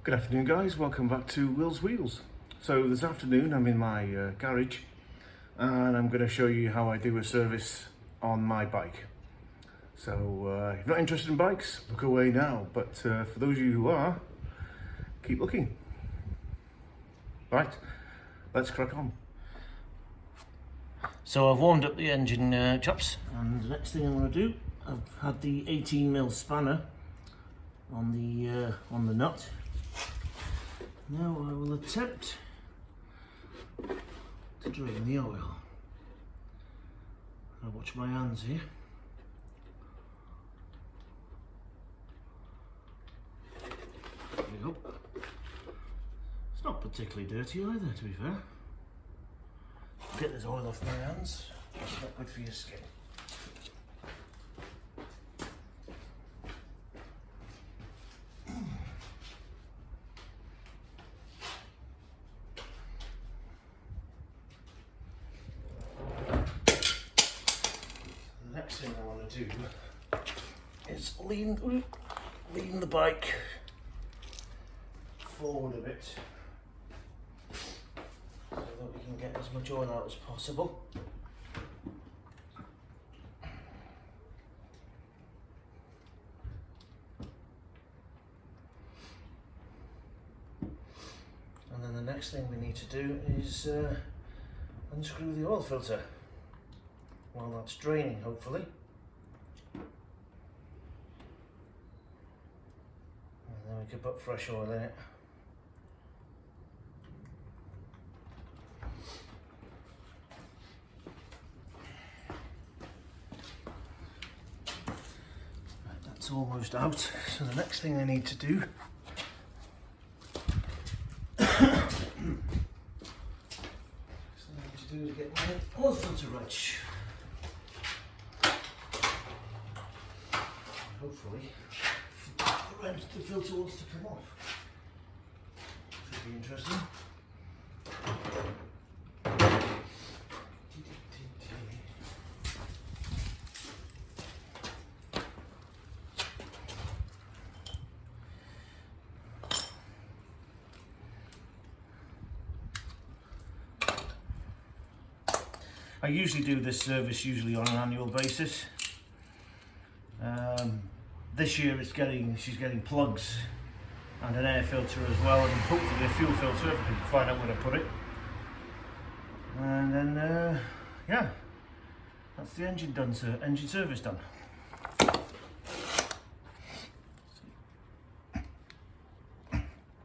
Good afternoon guys, welcome back to Will's Wheels. So this afternoon I'm in my garage and I'm going to show you how I do a service on my bike. So if you're not interested in bikes, look away now, but for those of you who are, keep looking. Right, let's crack on. So I've warmed up the engine chops, and the next thing I'm going to do, I've had the 18mm spanner on the nut. Now I will attempt to drain the oil. I'll watch my hands here. There we go. It's not particularly dirty either, to be fair. Get this oil off my hands. It's not good for your skin. The next thing I want to do is lean the bike forward a bit so that we can get as much oil out as possible. And then the next thing we need to do is unscrew the oil filter while that's draining, hopefully. And then we can put fresh oil in it. Right, that's almost out. So the next thing I need to do is get my oil filter wrench. Hopefully, the filter wants to come off. Should be interesting. I usually do this service on an annual basis. This year she's getting plugs and an air filter as well, and hopefully a fuel filter if I can find out where to put it. And then yeah, that's the engine done, sir. Engine service done.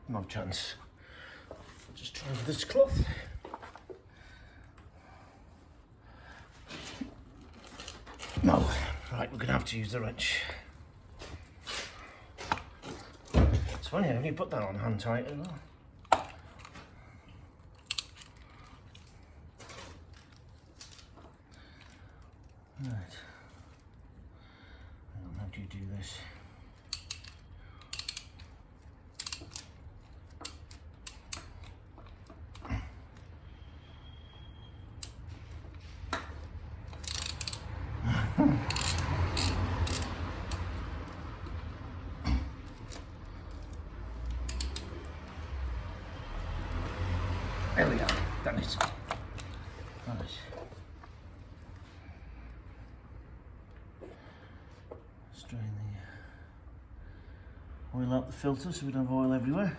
No chance. I'll just try with this cloth. No, right, we're going to have to use the wrench. It's funny, I only put that on hand tight as well. Right. How do you do this? There we are, done it. Right. Strain the oil out the filter so we don't have oil everywhere.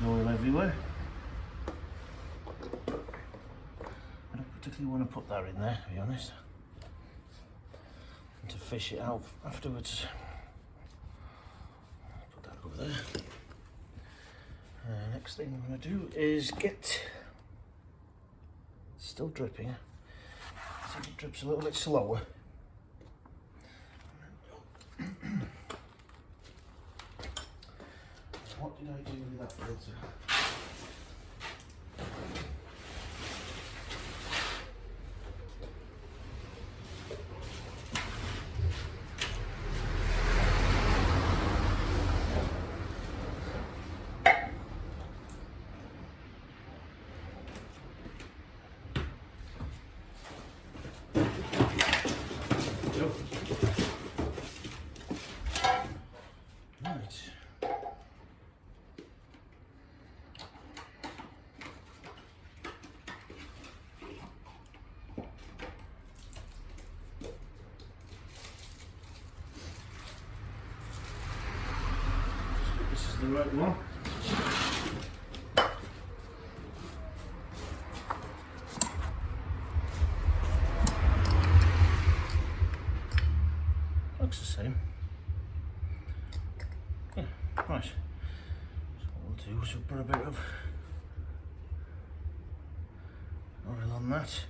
Oil everywhere. I don't particularly want to put that in there, to be honest. And to fish it out afterwards. Put that over there. Next thing I'm going to do is get. It's still dripping. See if it drips a little bit slower. What did I do with that filter? that's the right one. Looks the same. Yeah, right. So what we'll do is we'll put a bit of oil on that.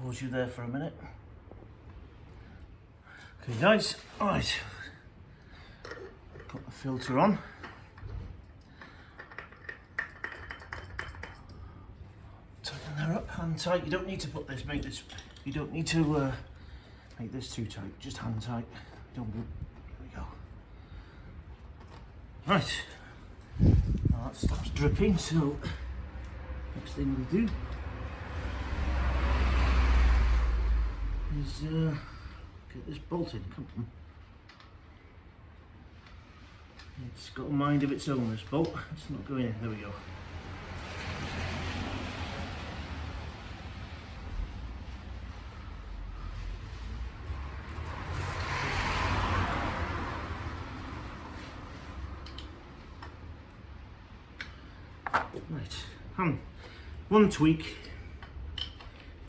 Pause you there for a minute. Okay guys, alright, put the filter on. Tighten that up, hand tight. You don't need to put this, make this, you don't need to make this too tight, just hand tight. Don't go, there we go. Right, now that stops dripping, so next thing we'll do is get this bolted. Come on. It's got a mind of its own, this bolt. It's not going in. There we go. Right. One tweak.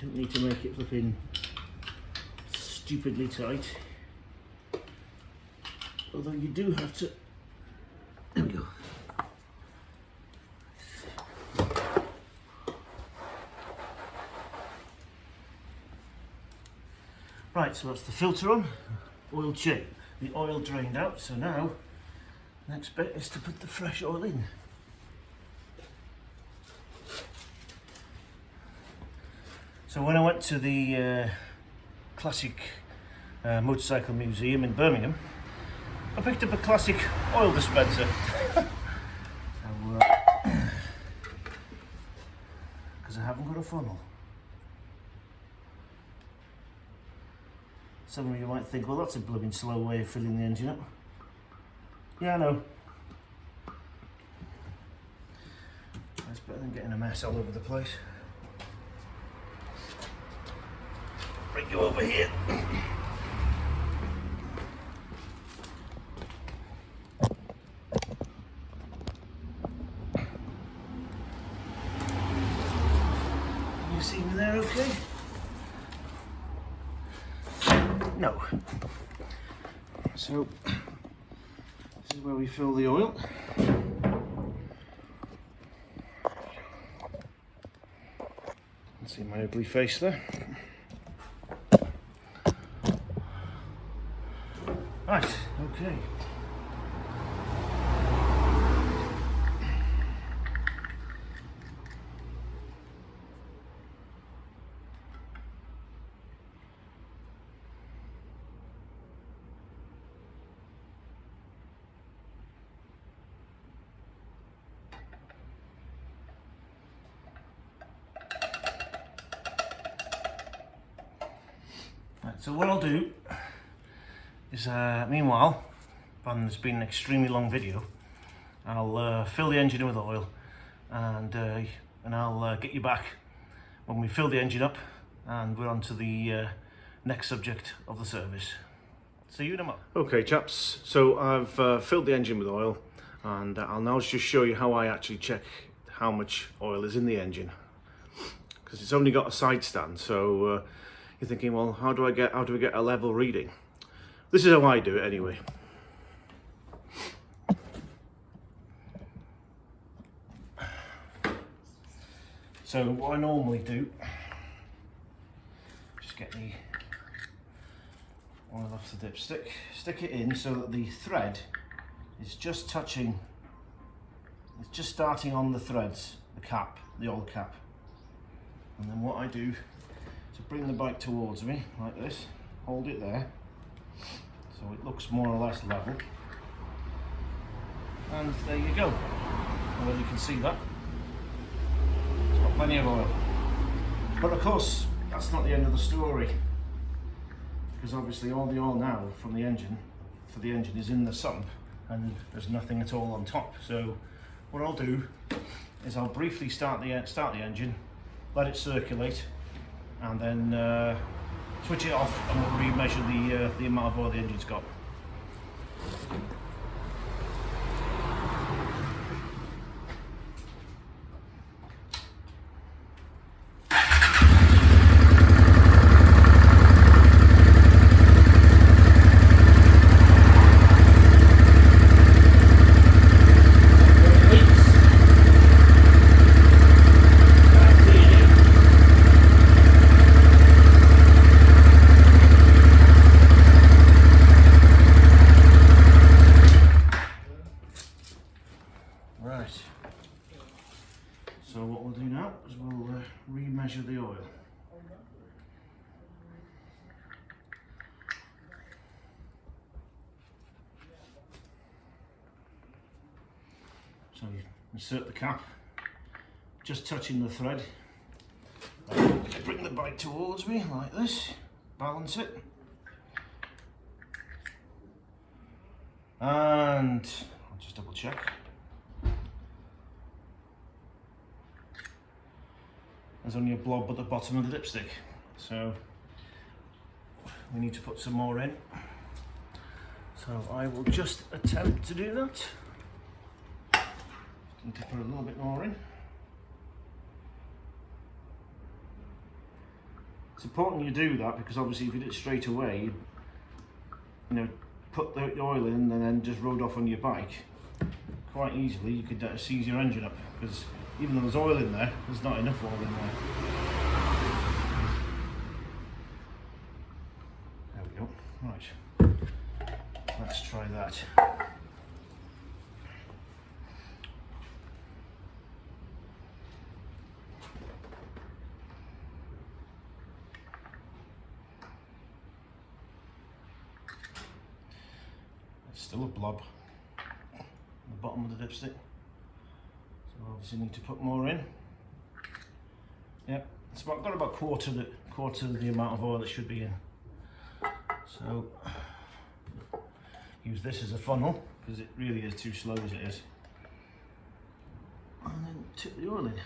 Don't need to make it flipping stupidly tight, although you do have to. There we go. Right, so that's the filter on, oil change. The oil drained out, so now next bit is to put the fresh oil in. So when I went to the classic motorcycle museum in Birmingham, I picked up a classic oil dispenser. Because I haven't got a funnel. Some of you might think, well, that's a blooming slow way of filling the engine up. Yeah, I know. That's better than getting a mess all over the place. Bring you over here. You see me there okay? No. So, this is where we fill the oil. See my ugly face there. Right, okay. Right, so what I'll do is, meanwhile, and it's been an extremely long video, I'll fill the engine with oil, and I'll get you back when we fill the engine up and we're on to the next subject of the service. See you in a moment. Okay chaps, so I've filled the engine with oil, and I'll now just show you how I actually check how much oil is in the engine, because it's only got a side stand. So you're thinking, well, how do I get a level reading? This is how I do it anyway. So what I normally do, just get the oil off the dipstick, stick it in so that the thread is just touching, it's just starting on the threads, the cap, the oil cap. And then what I do is bring the bike towards me like this, hold it there, so it looks more or less level. And there you go. Well, you can see that. It's got plenty of oil. But of course, that's not the end of the story, because obviously all the oil now from the engine, for the engine, is in the sump, and there's nothing at all on top. So what I'll do is I'll briefly start the engine, let it circulate, and then switch it off, and we'll re-measure the amount of oil the engine's got. Right, so what we'll do now is we'll re-measure the oil. So you insert the cap, just touching the thread. Bring the bike towards me like this, balance it, and I'll just double check. There's only a blob at the bottom of the dipstick, so we need to put some more in. So I will just attempt to do that. Need to put a little bit more in. It's important you do that, because obviously if you did it straight away, you know, put the oil in and then just rode off on your bike, quite easily you could seize your engine up, because even though there's oil in there, there's not enough oil in there. There we go. Right, let's try that. It's still a blob on the bottom of the dipstick. So obviously need to put more in. Yep, it's got about quarter of the amount of oil that should be in. So use this as a funnel, because it really is too slow as it is. And then tip the oil in.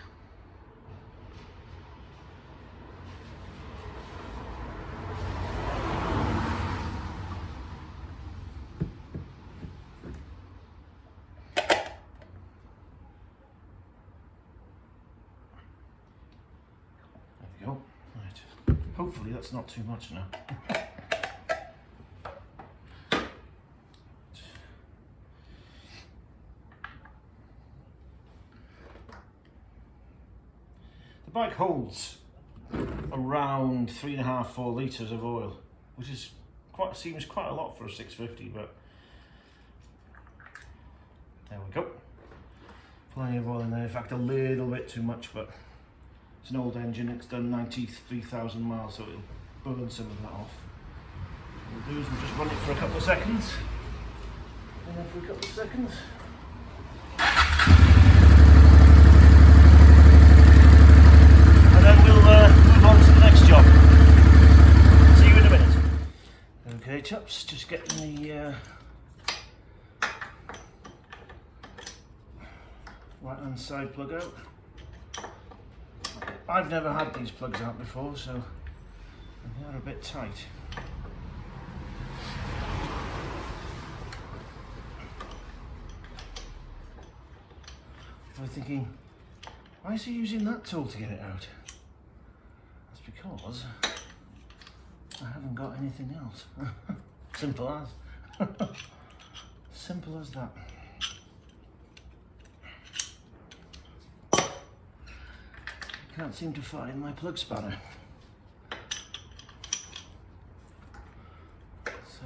Go. Right. Hopefully that's not too much now. The bike holds around 3.5–4 litres of oil, which is seems quite a lot for a 650, but there we go. Plenty of oil in there. In fact, a little bit too much, but it's an old engine, it's done 93,000 miles, so it'll burn some of that off. What we'll do is we'll just run it for a couple of seconds. And then for a couple of seconds. And then we'll move on to the next job. See you in a minute. Okay chaps, just getting the right hand side plug out. I've never had these plugs out before, so they are a bit tight. I'm thinking, why is he using that tool to get it out? That's because I haven't got anything else. Simple as. Simple as that. Can't seem to find my plug spanner. So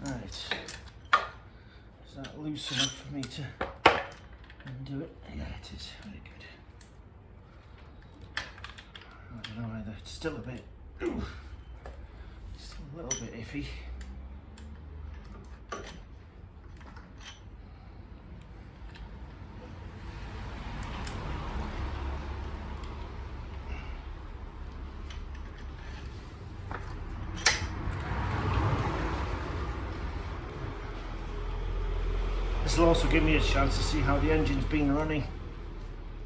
right. Is that loose enough for me to undo it? Yeah, it is. Very good. don't know either. It's still a bit, still a little bit iffy. This will also give me a chance to see how the engine's been running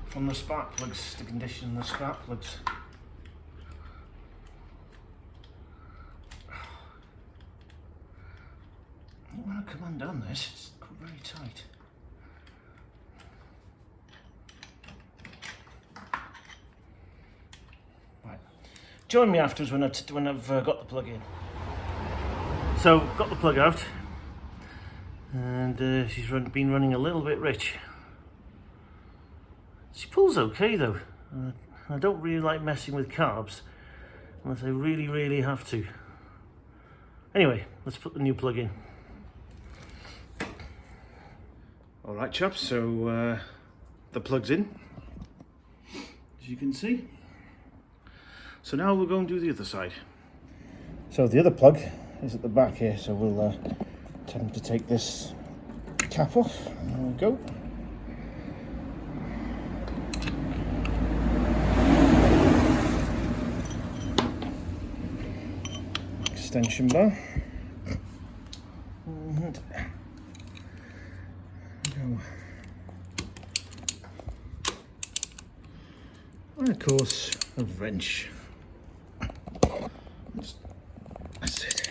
from the spark plugs, the condition of the spark plugs. I don't want to come undone this, it's very tight. Right, join me afterwards when I've got the plug in. So, got the plug out. And she's been running a little bit rich. She pulls okay though. I don't really like messing with carbs unless I really have to. Anyway, let's put the new plug in. Alright chaps, so the plug's in, as you can see. So now we'll go and do the other side. So the other plug is at the back here, so we'll attempt to take this cap off. There we go. Extension bar. And go. And of course a wrench. That's it.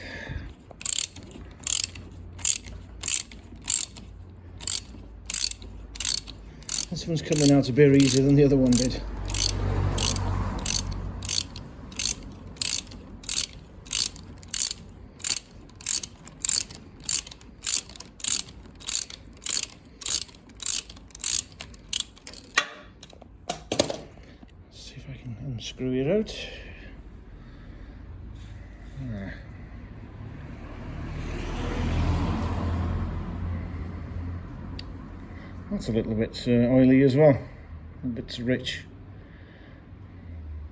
This one's coming out a bit easier than the other one did. See if I can unscrew it out. There. That's a little bit oily as well, a bit rich.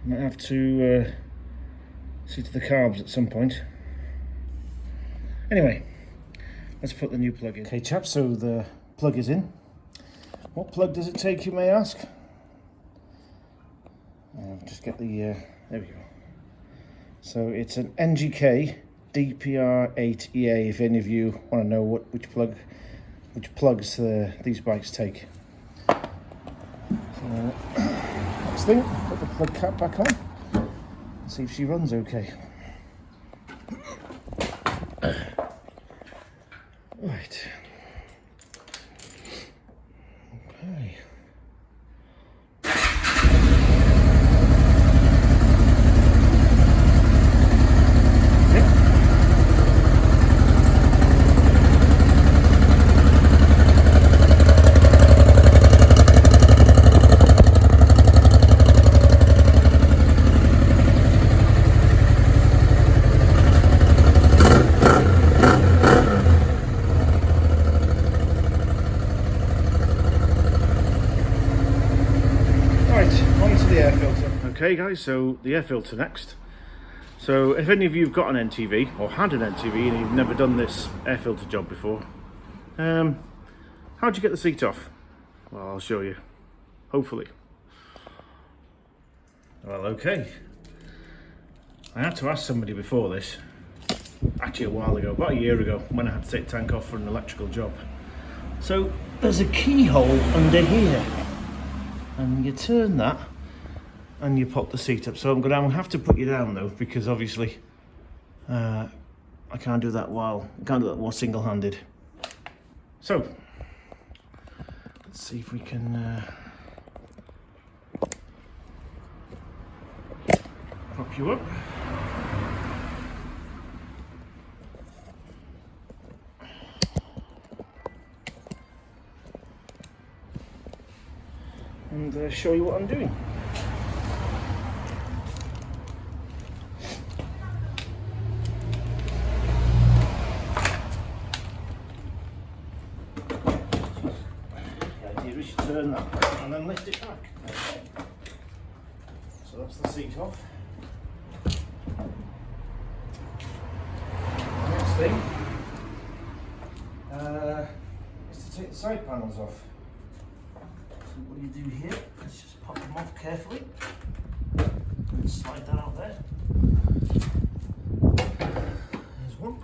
Might have to see to the carbs at some point. Anyway, let's put the new plug in. Okay chaps, so the plug is in. What plug does it take, you may ask? Just get the, there we go. So it's an NGK DPR8EA, if any of you want to know which plugs these bikes take. So, next thing, put the plug cap back on and see if she runs okay. Right. Okay. Okay guys, so the air filter next. So if any of you have got an NTV or had an NTV and you've never done this air filter job before, how'd you get the seat off? Well, I'll show you, hopefully. Well, okay. I had to ask somebody before this, actually a while ago, about a year ago, when I had to take the tank off for an electrical job. So there's a keyhole under here, and you turn that and you pop the seat up. So I'm going to have to put you down though, because obviously I can't do that while single-handed. So let's see if we can prop you up. And show you what I'm doing. Turn that and then lift it back. So So that's the seat off. Next thing is to take the side panels off. So what you do here is just pop them off carefully and slide that out there. There's one.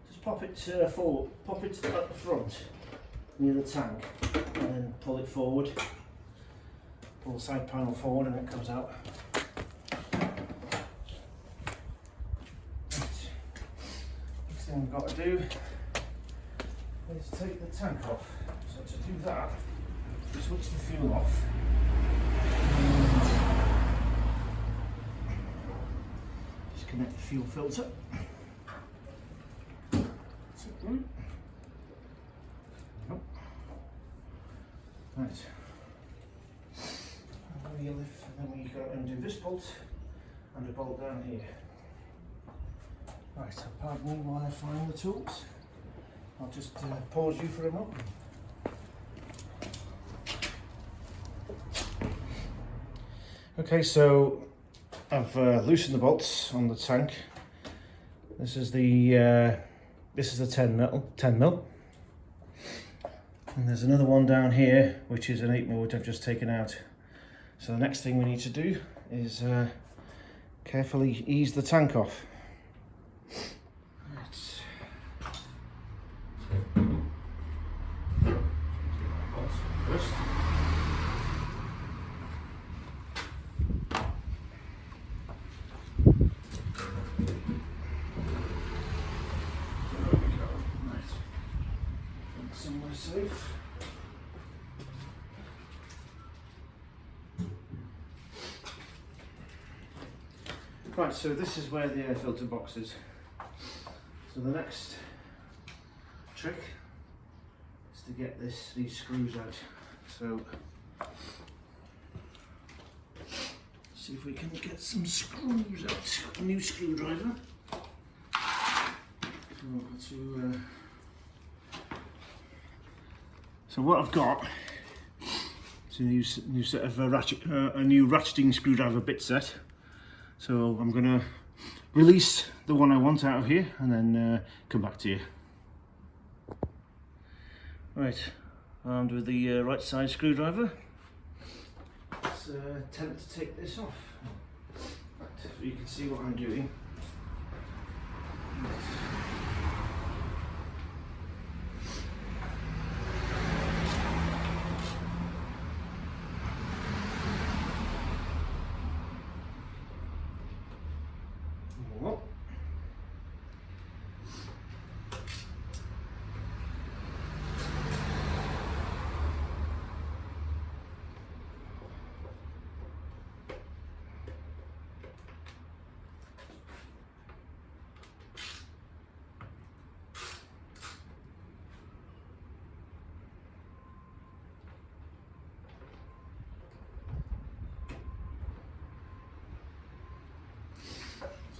Just pop it forward, pop it at the front near the tank, and then pull it forward. Pull the side panel forward and it comes out. Next thing we've got to do is take the tank off. So to do that, we switch the fuel off. Just connect the fuel filter. That's it, right? Nope. Right. And then we go and do this bolt and a bolt down here. Right, so pardon me while I find the tools. I'll just pause you for a moment. Okay, so I've loosened the bolts on the tank. This is the 10 mil, and there's another one down here which is an 8 mil which I've just taken out. So the next thing we need to do is carefully ease the tank off. Somewhere safe. Right, so this is where the air filter box is. So the next trick is to get these screws out. So see if we can get some screws out. A new screwdriver. So what I've got is a new set of a new ratcheting screwdriver bit set. So I'm going to release the one I want out of here and then come back to you. Right, armed with the right side screwdriver. Let's attempt to take this off. Right, so you can see what I'm doing. Right.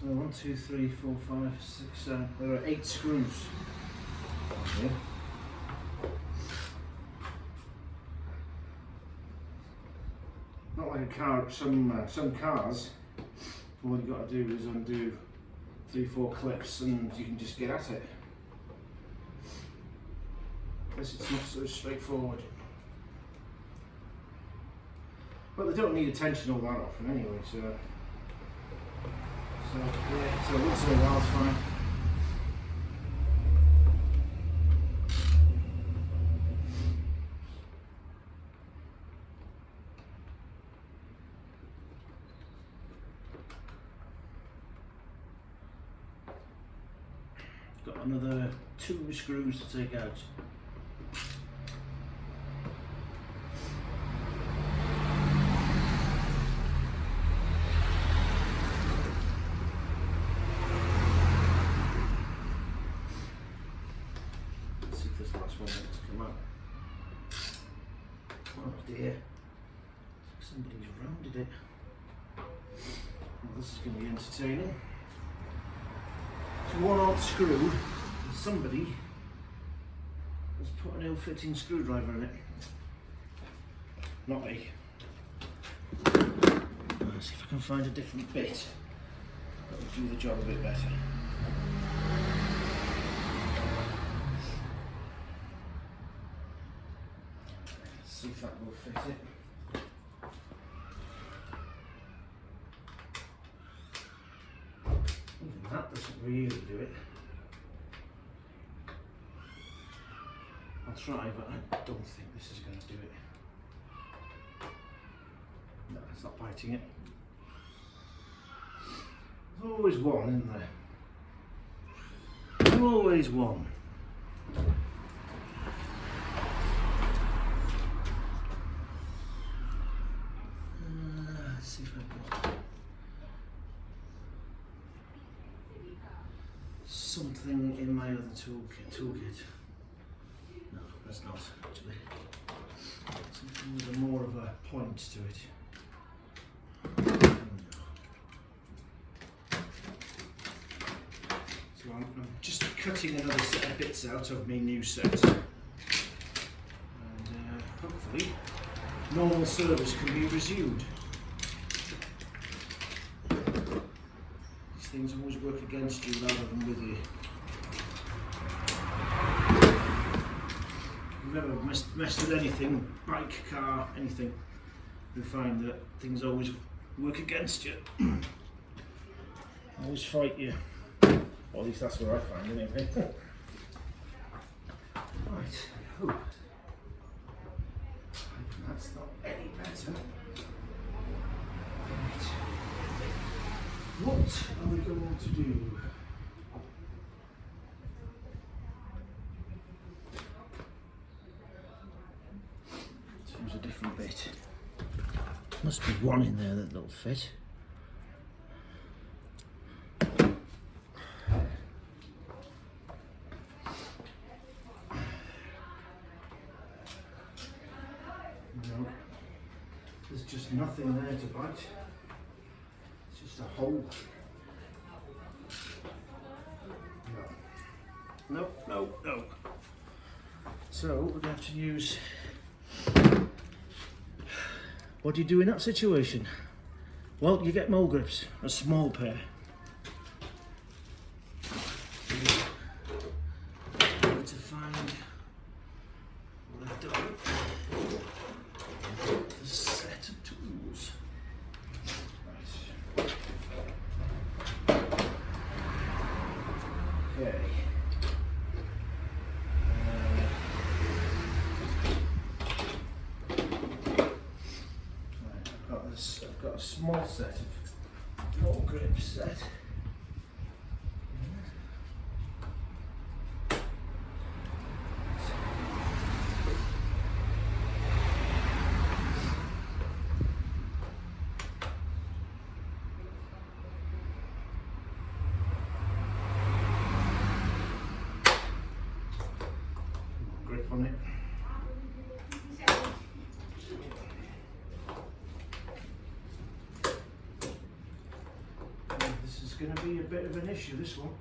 So 1, 2, 3, 4, 5, 6, 7. There are 8 screws. Okay. Not like a car. Some cars, all you've got to do is undo 3, 4 clips, and you can just get at it. This is not so straightforward. But they don't need a tension all that often anyway. So yeah, so once in a while it's fine. Got another 2 screws to take out. Oh dear, somebody's rounded it. Well, this is going to be entertaining. It's one odd screw, and somebody has put an ill-fitting screwdriver in it. not me. Let's see if I can find a different bit that will do the job a bit better. Let's see if that will fit it. Even that doesn't really do it. I'll try, but I don't think this is going to do it. No, it's not biting it. There's always one, isn't there? There's always one. Let's see if I can. Something in my other toolkit. No, that's not actually. Something with more of a point to it. So I'm just cutting another set of bits out of my new set. And hopefully normal service can be resumed. These things always work against you rather than with you. If you've ever messed with anything, bike, car, anything, you find that things always work against you. Always fight you. Or at least that's what I find anyway. Right, I hope that's not any better. Right. What are we going to do? Let's use a different bit. Must be one in there that'll fit. No, there's just nothing there to bite. It's just a hole. No. No. So we're going to have to use. What do you do in that situation? Well, you get mole grips, a small pair. Need to find what I've done. The set of tools. Right. Okay. I've got a small set of mole grip set. Grip on it. Going to be a bit of an issue, this one.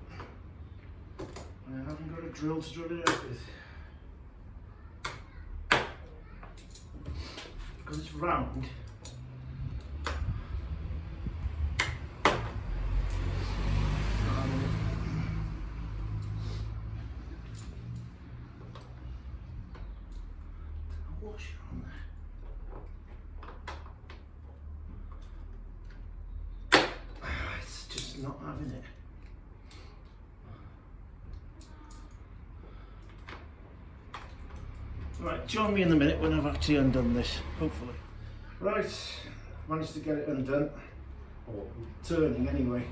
I haven't got a drill to drill it out with. Because it's round. Washer on there. Not having it. Right, join me in a minute when I've actually undone this, hopefully. Right, managed to get it undone, or turning anyway.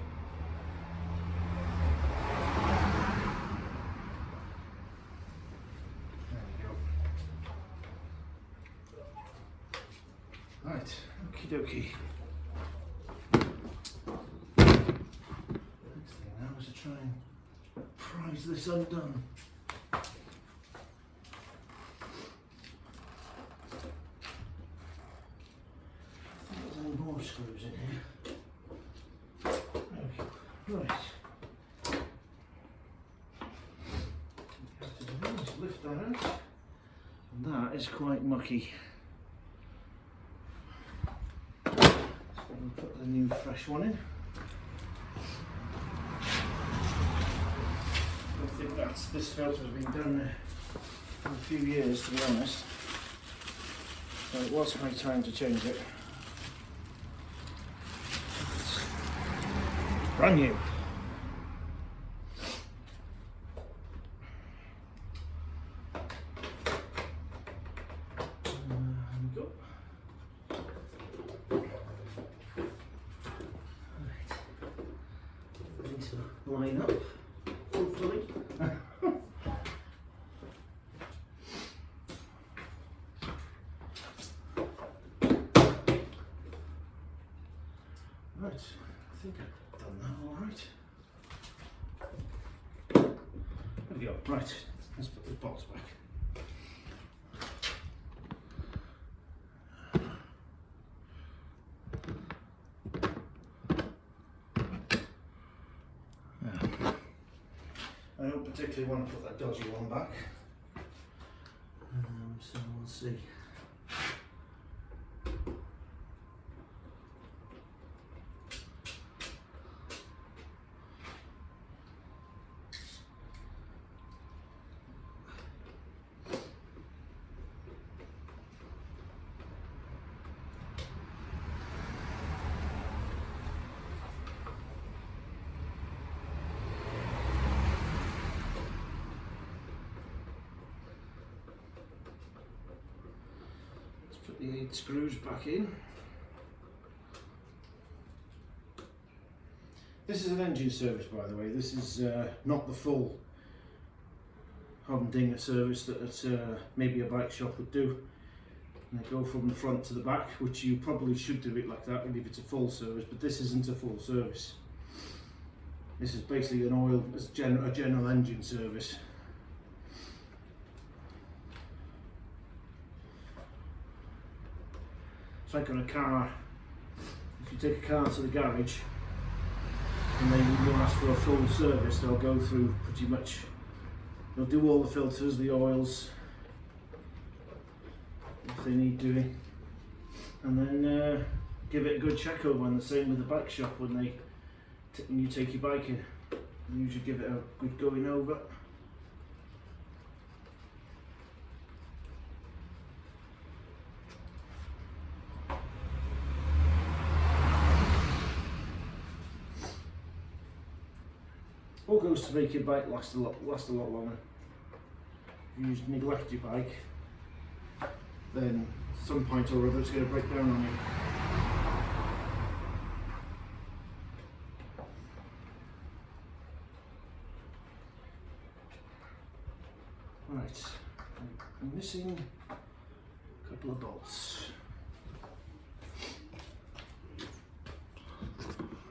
There we go. Right, okie dokie. To try and prise this undone. I think there's any more screws in here. Okay, right. Have to do is lift that out. And that is quite mucky. fresh one in. I think this filter has been done for a few years, to be honest. So it was high time to change it. It's brand new. Line up, hopefully. Right, I think I've done that all right. There we go. Right, let's put the bolts back. I don't particularly want to put that dodgy one back, so we'll see. Put the 8 screws back in. This is an engine service, by the way. This is not the full Honda service that maybe a bike shop would do. And they go from the front to the back, which you probably should do it like that if it's a full service, but this isn't a full service. This is basically an oil, a general engine service. It's like on a car. If you take a car to the garage and then you ask for a full service, they'll go through pretty much, they'll do all the filters, the oils, if they need doing, and then give it a good check over. And the same with the bike shop when you take your bike in, you usually give it a good going over. All goes to make your bike last a lot longer. If you just neglect your bike, then at some point or other it's going to break down on you. Right, I'm missing a couple of bolts.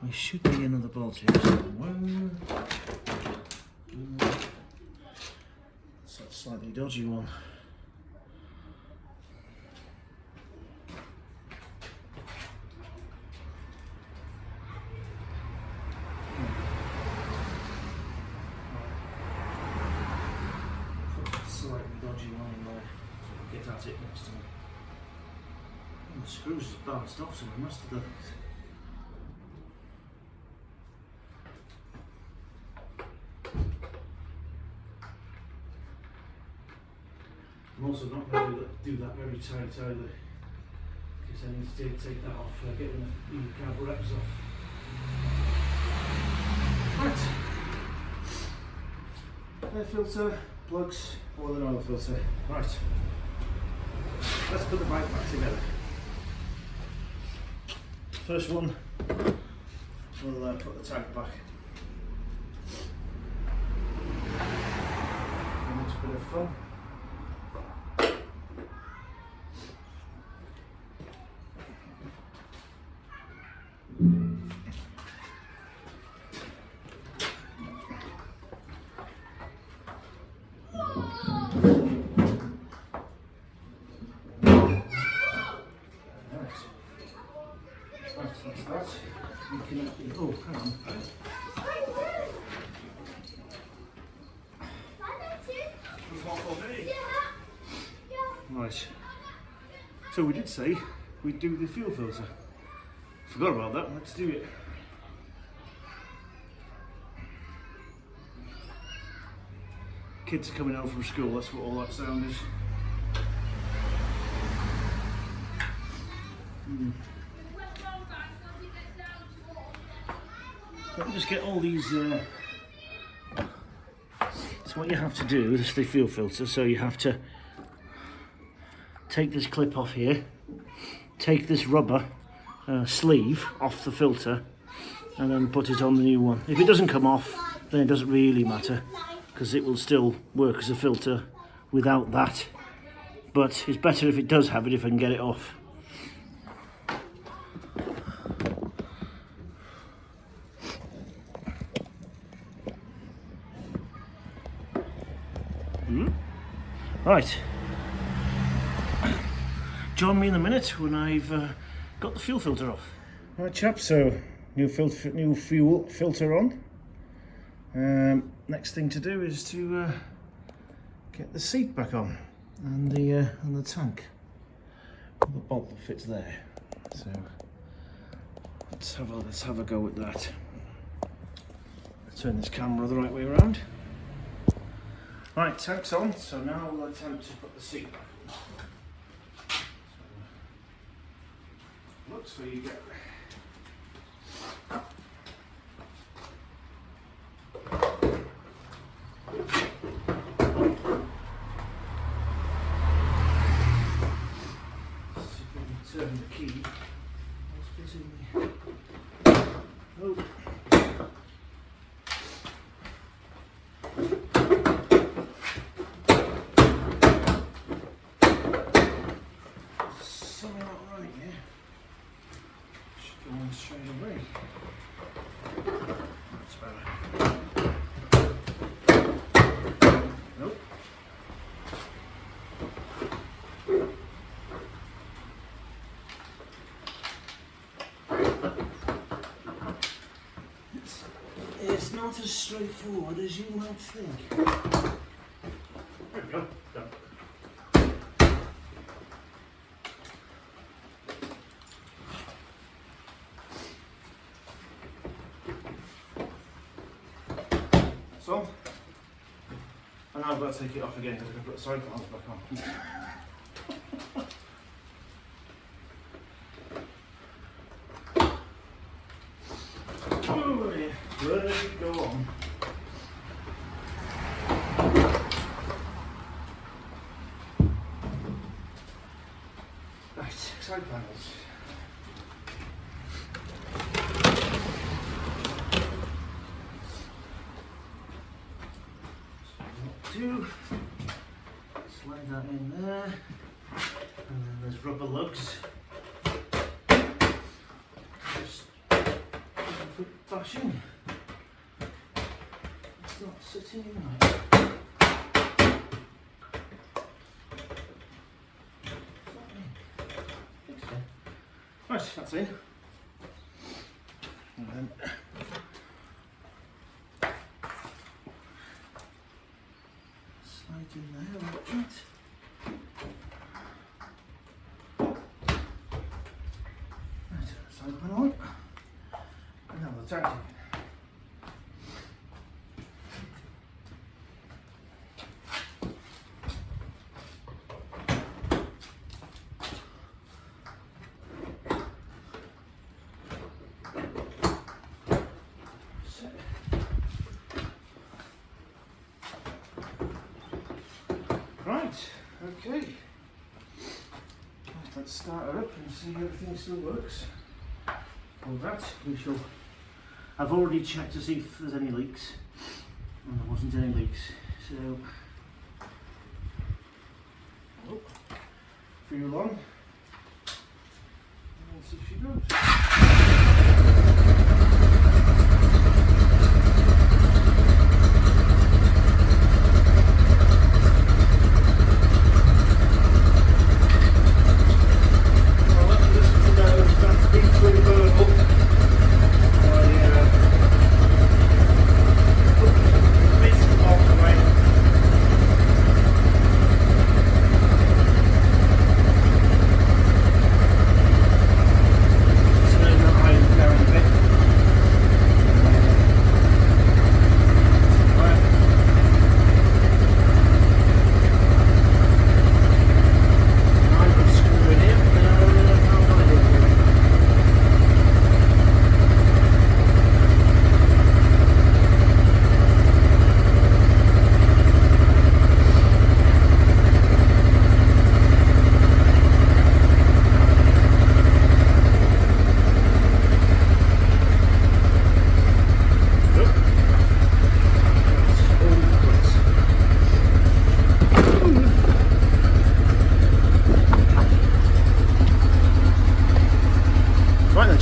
There should be another bolt here somewhere. That's a slightly dodgy one. Slightly dodgy one in there, so we'll get at it next time. Oh, the screws just bounced off, so I must have done it. I'm also not going to do that very tight either, because I need to take that off, getting the carburetors off. Right, air filter, plugs, oil and oil filter. Right, let's put the bike back together. First one, we'll put the tank back. The next bit of fun. Oh, hang on. Right. So we did say we'd do the fuel filter. Forgot about that, let's do it. Kids are coming home from school, that's what all that sound is. Let me just get all these, so what you have to do, this is the fuel filter, so you have to take this clip off here, take this rubber sleeve off the filter, and then put it on the new one. If it doesn't come off, then it doesn't really matter, because it will still work as a filter without that. But it's better if it does have it, if I can get it off. Right, join me in a minute when I've got the fuel filter off. Right chaps, so new fuel filter on. Next thing to do is to get the seat back on and the tank. The bolt that fits there. So let's have a go at that. Let's turn this camera the right way around. Right, tank's on, so now we'll attempt to put the seat back on. So, looks where you get. So you can turn the key. What's busy me? Oh. Straight away. That's better. Nope. It's not as straightforward as you might think. There we go. Done. On. And now I've got to take it off again because I've got the side panels back on. Oh yeah, where does it go on? Right, side panels. Slide that in there, and then there's rubber lugs. Just put bashing. It's not sitting right. Right, that's in. And then in there like that. Right, side panel on. And now the tank. Right, okay. Let's start her up and see if everything still works. For that, we shall. I've already checked to see if there's any leaks, and there wasn't any leaks. So, fuel on, and let's see if she goes.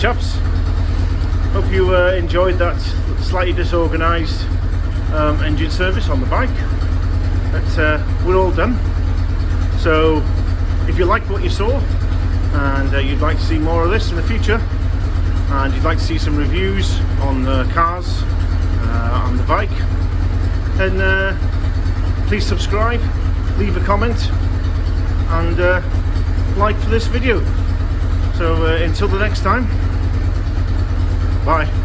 chaps. Hope you enjoyed that slightly disorganised engine service on the bike. But we're all done. So if you liked what you saw and you'd like to see more of this in the future, and you'd like to see some reviews on cars on the bike, then please subscribe, leave a comment, and like for this video. So until the next time, bye.